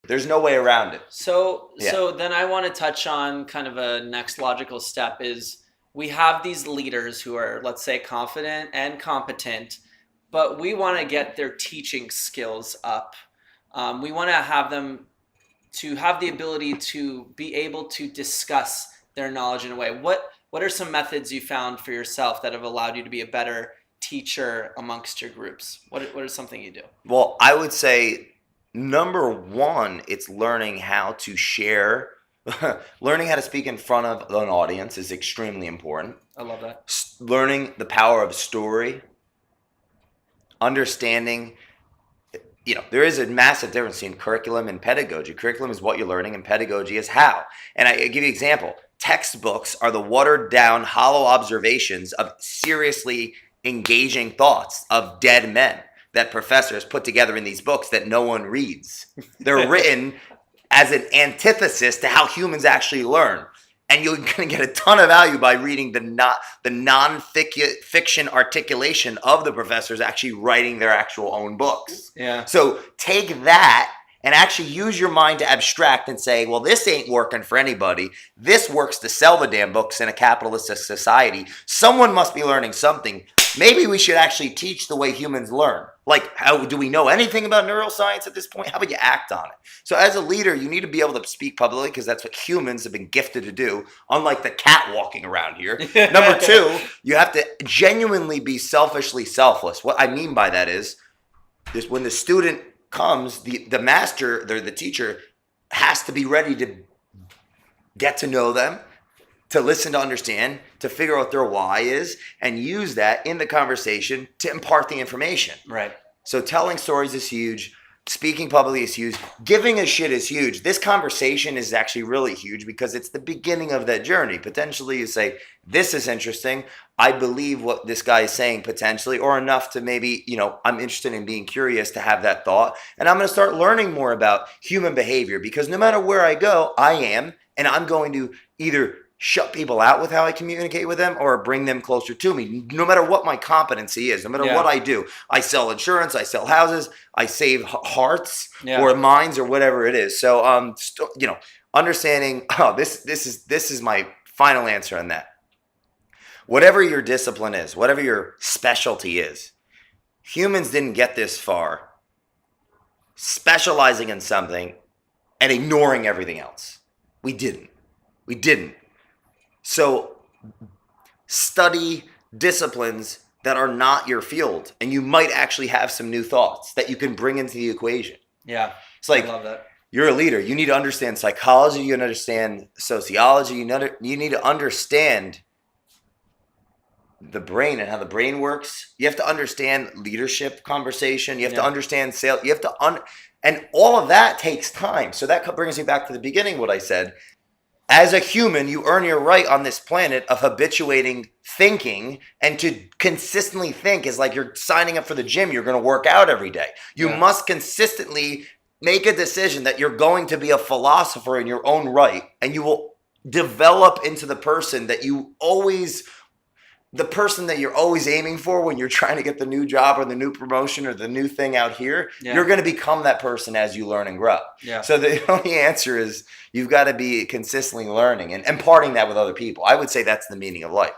There's no way around it. So then I want to touch on kind of a next logical step is we have these leaders who are, let's say, confident and competent, but we want to get their teaching skills up. We want to have them to have the ability to be able to discuss their knowledge in a way. What are some methods you found for yourself that have allowed you to be a better teacher amongst your groups? What is something you do? Well, I would say number one, it's learning how to share. Learning how to speak in front of an audience is extremely important. I love that. Learning the power of story, understanding, there is a massive difference between curriculum and pedagogy. Curriculum is what you're learning, and pedagogy is how. And I give you an example. Textbooks are the watered down, hollow observations of seriously engaging thoughts of dead men that professors put together in these books that no one reads. They're written as an antithesis to how humans actually learn. And you're going to get a ton of value by reading the non-fiction articulation of the professors actually writing their actual own books. Yeah. So take that and actually use your mind to abstract and say, well, this ain't working for anybody. This works to sell the damn books in a capitalistic society. Someone must be learning something. Maybe we should actually teach the way humans learn. Like, how do we know anything about neuroscience at this point? How about you act on it? So as a leader, you need to be able to speak publicly because that's what humans have been gifted to do, unlike the cat walking around here. Number two, you have to genuinely be selfishly selfless. What I mean by that is when the student comes, the master, the teacher, has to be ready to get to know them, to listen to understand, to figure out what their why is, and use that in the conversation to impart the information. Right. So telling stories is huge. Speaking publicly is huge. Giving a shit is huge. This conversation is actually really huge because it's the beginning of that journey. Potentially you say, this is interesting. I believe what this guy is saying potentially, or enough to maybe, I'm interested in being curious to have that thought. And I'm going to start learning more about human behavior because no matter where I go, I am, and I'm going to either shut people out with how I communicate with them or bring them closer to me, no matter what my competency is, no matter what I do. I sell insurance, I sell houses, I save hearts or minds or whatever it is. So, understanding, this is my final answer on that. Whatever your discipline is, whatever your specialty is, humans didn't get this far specializing in something and ignoring everything else. We didn't. So study disciplines that are not your field, and you might actually have some new thoughts that you can bring into the equation. Yeah, it's like, I love that. You're a leader. You need to understand psychology. You understand sociology. You need to understand the brain and how the brain works. You have to understand leadership conversation. You have to understand sales. You have to and all of that takes time. So that brings me back to the beginning, what I said. As a human, you earn your right on this planet of habituating thinking, and to consistently think is like you're signing up for the gym. You're going to work out every day. You must consistently make a decision that you're going to be a philosopher in your own right, and you will develop into the person that you're always aiming for when you're trying to get the new job or the new promotion or the new thing out here. You're going to become that person as you learn and grow. So the only answer is you've got to be consistently learning and imparting that with other people. I would say that's the meaning of life.